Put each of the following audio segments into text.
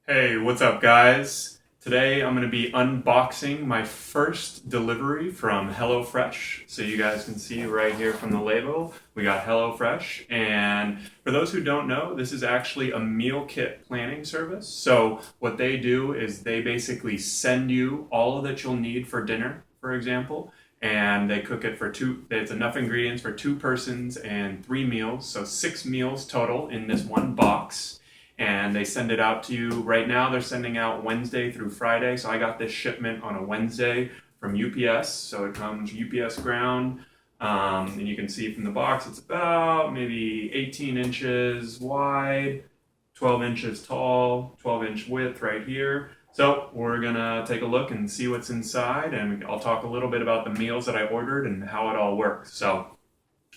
Hey, what's up, guys? Today I'm going to be unboxing my first delivery from HelloFresh. So you guys can see right here from the label, we got HelloFresh. And for those who don't know, this is actually a meal kit planning service. So what they do is they basically send you all that you'll need for dinner, for example, and they cook it for two. It's enough ingredients for 2 persons and 3 meals, so 6 meals total in this one box, and they send it out to you. Right now they're sending out Wednesday through Friday, so I got this shipment on a Wednesday from UPS. So it comes UPS ground, and you can see from the box it's about maybe 18 inches wide, 12 inches tall, 12-inch width right here. So we're gonna take a look and see what's inside, and I'll talk a little bit about the meals that I ordered and how it all works. So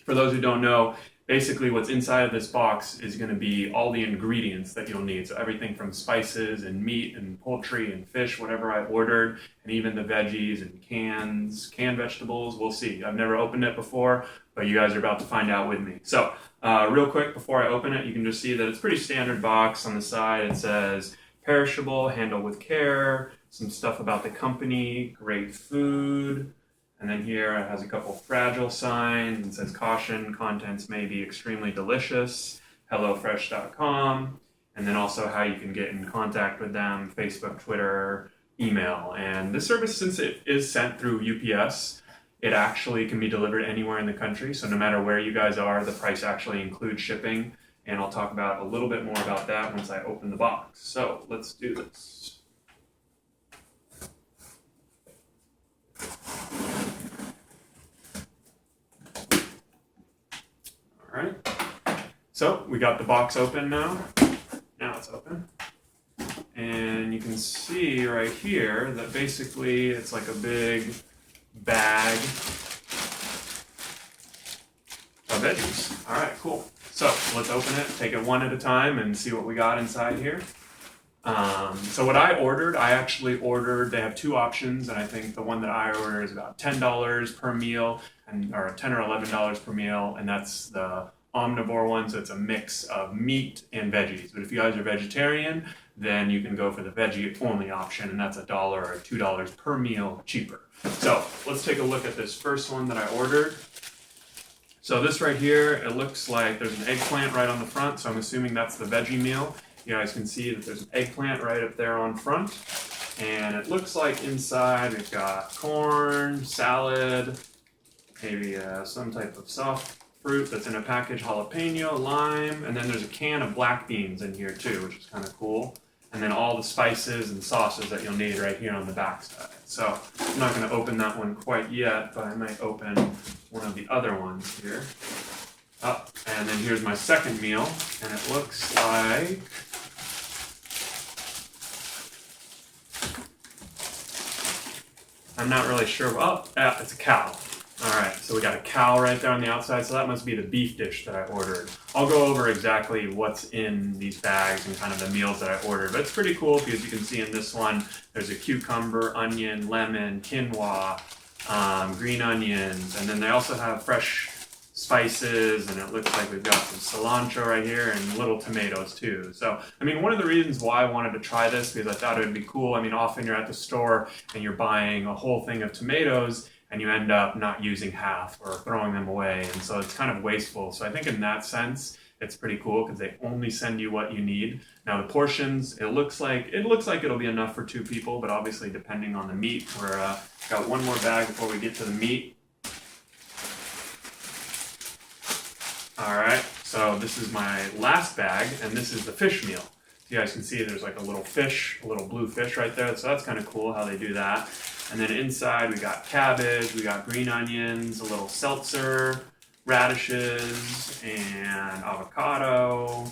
for those who don't know, basically what's inside of this box is going to be all the ingredients that you'll need. So everything from spices and meat and poultry and fish, whatever I ordered, and even the veggies and canned vegetables. We'll see. I've never opened it before, but you guys are about to find out with me. So real quick, before I open it, you can just see that it's a pretty standard box. On the side it says perishable, handle with care, some stuff about the company, great food. And then here it has a couple fragile signs and says caution, contents may be extremely delicious, HelloFresh.com, and then also how you can get in contact with them, Facebook, Twitter, email. And this service, since it is sent through UPS, it actually can be delivered anywhere in the country. So no matter where you guys are, the price actually includes shipping. And I'll talk about a little bit more about that once I open the box. So let's do this. All right, so we got the box open now. Now it's open. And you can see right here that basically it's like a big bag of veggies. All right, cool. So let's open it, take it one at a time and see what we got inside here. So what I ordered, I actually ordered, they have 2 options, and I think the one that I ordered is about $10 per meal, or $10 or $11 per meal, and that's the omnivore one, so it's a mix of meat and veggies. But if you guys are vegetarian, then you can go for the veggie only option, and that's $1 or $2 per meal cheaper. So let's take a look at this first one that I ordered. So this right here, it looks like there's an eggplant right on the front, so I'm assuming that's the veggie meal. You guys can see that there's an eggplant right up there on front. And it looks like inside we've got corn, salad, maybe some type of soft fruit that's in a package, jalapeno, lime, and then there's a can of black beans in here too, which is kind of cool. And then all the spices and sauces that you'll need right here on the back side. So I'm not going to open that one quite yet, but I might open one of the other ones here. Oh, and then here's my second meal, and it looks like I'm not really sure. Oh, it's a cow. All right, so we got a cow right there on the outside, so that must be the beef dish that I ordered. I'll go over exactly what's in these bags and kind of the meals that I ordered, but it's pretty cool because you can see in this one, there's a cucumber, onion, lemon, quinoa, green onions, and then they also have fresh spices, and it looks like we've got some cilantro right here and little tomatoes too. So, I mean, one of the reasons why I wanted to try this, because I thought it would be cool. I mean, often you're at the store and you're buying a whole thing of tomatoes and you end up not using half or throwing them away, and so it's kind of wasteful. So I think in that sense, it's pretty cool because they only send you what you need. Now the portions, it looks like it'll be enough for 2 people, but obviously depending on the meat. We're got one more bag before we get to the meat. All right, so this is my last bag, and this is the fish meal. You guys can see there's like a little fish, a little blue fish right there, so that's kind of cool how they do that. And then inside we got cabbage, we got green onions, a little seltzer, radishes, and avocado,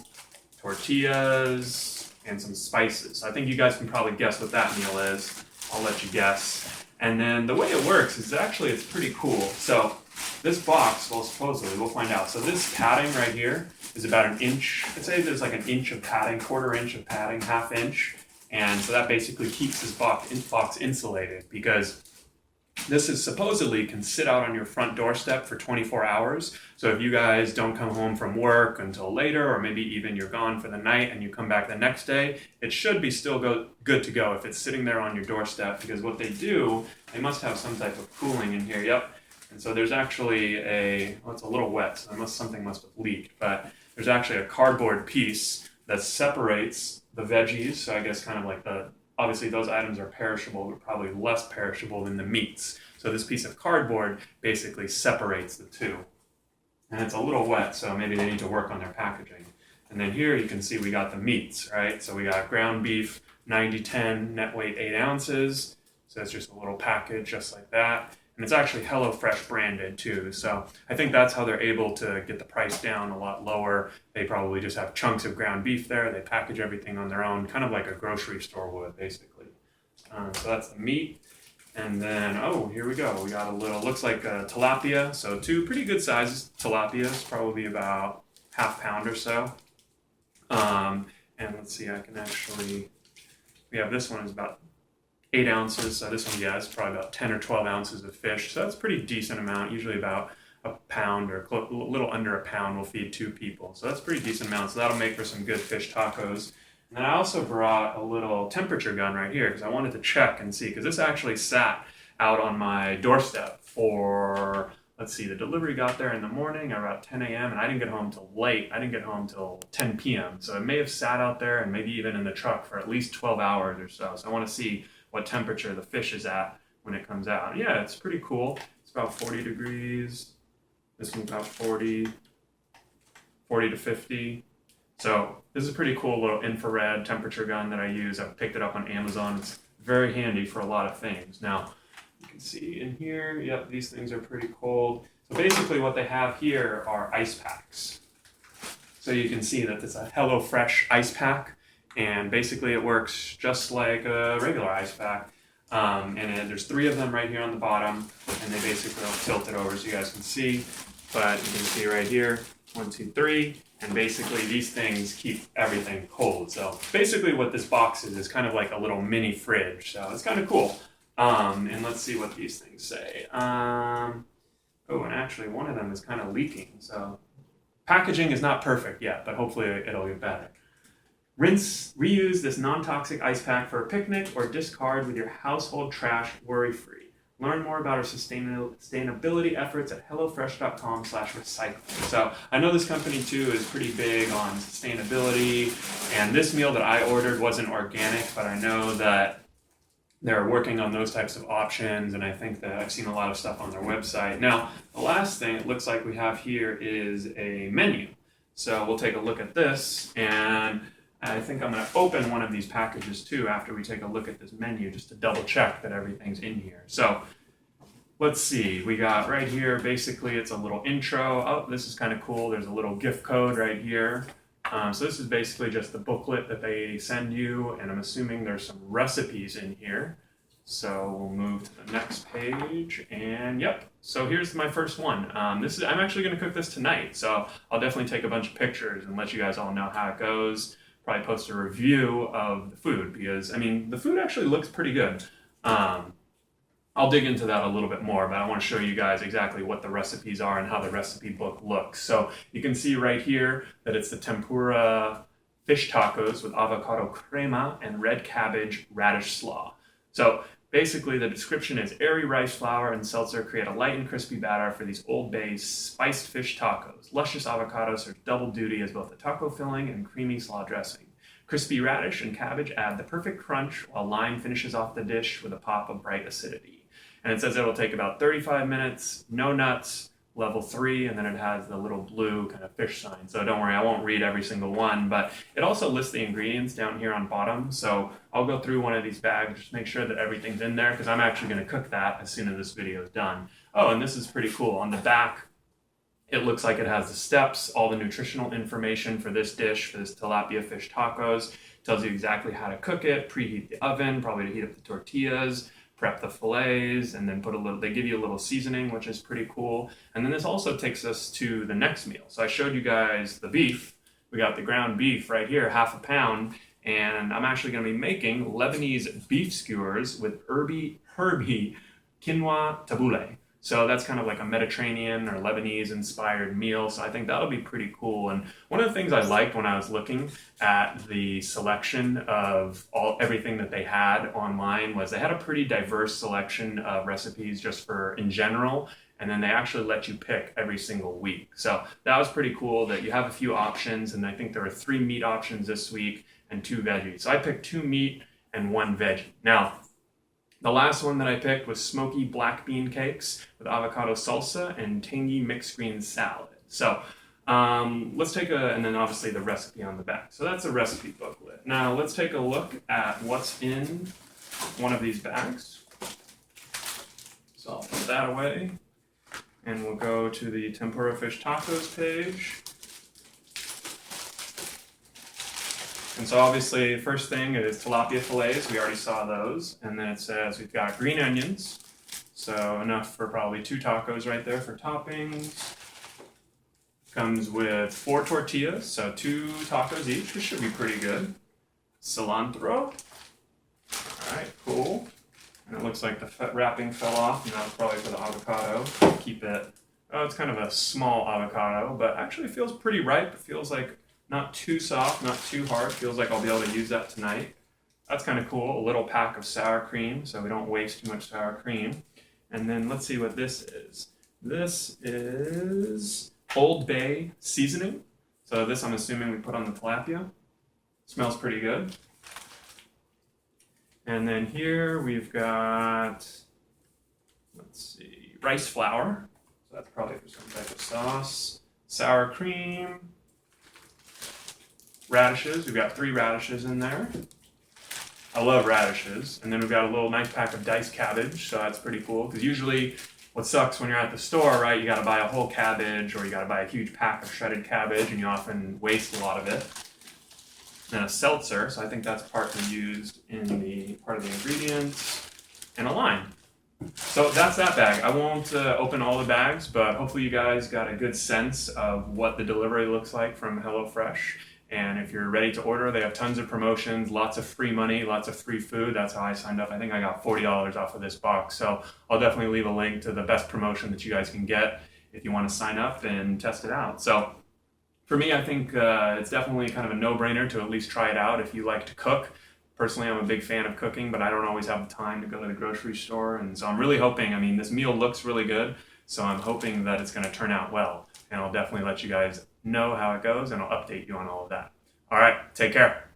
tortillas, and some spices. So I think you guys can probably guess what that meal is. I'll let you guess. And then the way it works is actually it's pretty cool. So this box, well, supposedly, we'll find out. So this padding right here is about an inch. I'd say there's like an inch of padding, 1/4 inch of padding, 1/2 inch. And so that basically keeps this box insulated, because This is supposedly can sit out on your front doorstep for 24 hours. So if you guys don't come home from work until later, or maybe even you're gone for the night and you come back the next day, it should be still good to go if it's sitting there on your doorstep, because what they do, they must have some type of cooling in here. Yep. And so there's actually it's a little wet, so something must have leaked, but there's actually a cardboard piece that separates the veggies. So I guess kind of like obviously those items are perishable, but probably less perishable than the meats. So this piece of cardboard basically separates the two. And it's a little wet, so maybe they need to work on their packaging. And then here you can see we got the meats, right? So we got ground beef, 90-10, net weight 8 ounces. So it's just a little package just like that. And it's actually HelloFresh branded too. So I think that's how they're able to get the price down a lot lower. They probably just have chunks of ground beef there. They package everything on their own, kind of like a grocery store would, basically. So that's the meat. And then, here we go. We got a little, looks like a tilapia. So 2 pretty good sizes tilapias, probably about half pound or so. And let's see, we have this one is about 8 ounces. So this one, is probably about 10 or 12 ounces of fish. So that's a pretty decent amount, usually about a pound or a little under a pound will feed 2 people. So that's a pretty decent amount. So that'll make for some good fish tacos. And then I also brought a little temperature gun right here because I wanted to check and see, because this actually sat out on my doorstep for, let's see, the delivery got there in the morning at about 10 a.m. and I didn't get home till late. I didn't get home till 10 p.m. So it may have sat out there and maybe even in the truck for at least 12 hours or so. So I want to see what temperature the fish is at when it comes out. Yeah, it's pretty cool. It's about 40 degrees. This one's about 40 to 50. So this is a pretty cool little infrared temperature gun that I use. I picked it up on Amazon. It's very handy for a lot of things. Now, you can see in here, yep, these things are pretty cold. So basically what they have here are ice packs. So you can see that it's a HelloFresh ice pack, and basically it works just like a regular ice pack. There's 3 of them right here on the bottom, and they basically will tilt it over so you guys can see. But you can see right here, 1, 2, 3. And basically these things keep everything cold. So basically what this box is kind of like a little mini fridge. So it's kind of cool. And let's see what these things say. And actually one of them is kind of leaking. So packaging is not perfect yet, but hopefully it'll get better. Reuse this non-toxic ice pack for a picnic or discard with your household trash worry-free. Learn more about our sustainability efforts at hellofresh.com/recycle. So I know this company too is pretty big on sustainability, and this meal that I ordered wasn't organic, but I know that they're working on those types of options, and I think that I've seen a lot of stuff on their website. Now, the last thing it looks like we have here is a menu. So we'll take a look at this, and I think I'm going to open one of these packages too after we take a look at this menu just to double check that everything's in here. So let's see, we got right here, basically it's a little intro. Oh, this is kind of cool. There's a little gift code right here. So this is basically just the booklet that they send you, and I'm assuming there's some recipes in here. So we'll move to the next page, and yep. So here's my first one. I'm actually going to cook this tonight, so I'll definitely take a bunch of pictures and let you guys all know how it goes. Probably post a review of the food because, I mean, the food actually looks pretty good. I'll dig into that a little bit more, but I want to show you guys exactly what the recipes are and how the recipe book looks. So you can see right here that it's the tempura fish tacos with avocado crema and red cabbage radish slaw. So basically the description is airy rice flour and seltzer create a light and crispy batter for these Old Bay spiced fish tacos. Luscious avocado serves double duty as both a taco filling and creamy slaw dressing. Crispy radish and cabbage add the perfect crunch, while lime finishes off the dish with a pop of bright acidity. And it says it'll take about 35 minutes, no nuts, level 3, and then it has the little blue kind of fish sign. So don't worry, I won't read every single one, but it also lists the ingredients down here on bottom. So I'll go through one of these bags, just make sure that everything's in there, because I'm actually going to cook that as soon as this video is done. Oh, and this is pretty cool. On the back, it looks like it has the steps, all the nutritional information for this dish, for this tilapia fish tacos. It tells you exactly how to cook it, preheat the oven, probably to heat up the tortillas, prep the fillets, and then they give you a little seasoning, which is pretty cool. And then this also takes us to the next meal. So I showed you guys the beef. We got the ground beef right here, half a pound, and I'm actually going to be making Lebanese beef skewers with herby quinoa tabbouleh. So that's kind of like a Mediterranean or Lebanese inspired meal. So I think that'll be pretty cool. And one of the things I liked when I was looking at the selection of everything that they had online was they had a pretty diverse selection of recipes just for in general. And then they actually let you pick every single week. So that was pretty cool that you have a few options. And I think there were 3 meat options this week and 2 veggies. So I picked 2 meat and 1 veggie. Now, the last one that I picked was smoky black bean cakes with avocado salsa and tangy mixed green salad. So let's take and then obviously the recipe on the back. So that's a recipe booklet. Now let's take a look at what's in one of these bags. So I'll put that away and we'll go to the tempura fish tacos page. And so obviously the first thing is tilapia fillets. We already saw those. And then it says we've got green onions. So enough for probably 2 tacos right there for toppings. Comes with 4 tortillas, so 2 tacos each, which should be pretty good. Cilantro. All right, cool. And it looks like the wrapping fell off, and that was probably for the avocado. Keep it, oh, it's kind of a small avocado, but actually it feels pretty ripe. It feels like not too soft, not too hard. Feels like I'll be able to use that tonight. That's kind of cool. A little pack of sour cream, so we don't waste too much sour cream. And then let's see what this is. This is Old Bay seasoning. So this I'm assuming we put on the tilapia. Smells pretty good. And then here we've got, let's see, rice flour. So that's probably for some type of sauce. Sour cream. Radishes. We've got 3 radishes in there. I love radishes. And then we've got a little nice pack of diced cabbage. So that's pretty cool. Because usually what sucks when you're at the store, right, you got to buy a whole cabbage or you got to buy a huge pack of shredded cabbage and you often waste a lot of it. And a seltzer, so I think that's partly used in the part of the ingredients, and a lime. So that's that bag. I won't open all the bags, but hopefully you guys got a good sense of what the delivery looks like from HelloFresh. And if you're ready to order, they have tons of promotions, lots of free money, lots of free food. That's how I signed up. I think I got $40 off of this box. So I'll definitely leave a link to the best promotion that you guys can get if you want to sign up and test it out. So for me, I think it's definitely kind of a no-brainer to at least try it out if you like to cook. Personally, I'm a big fan of cooking, but I don't always have the time to go to the grocery store. And so I'm really hoping, I mean, this meal looks really good, so I'm hoping that it's going to turn out well. And I'll definitely let you guys know how it goes, and I'll update you on all of that. All right, take care.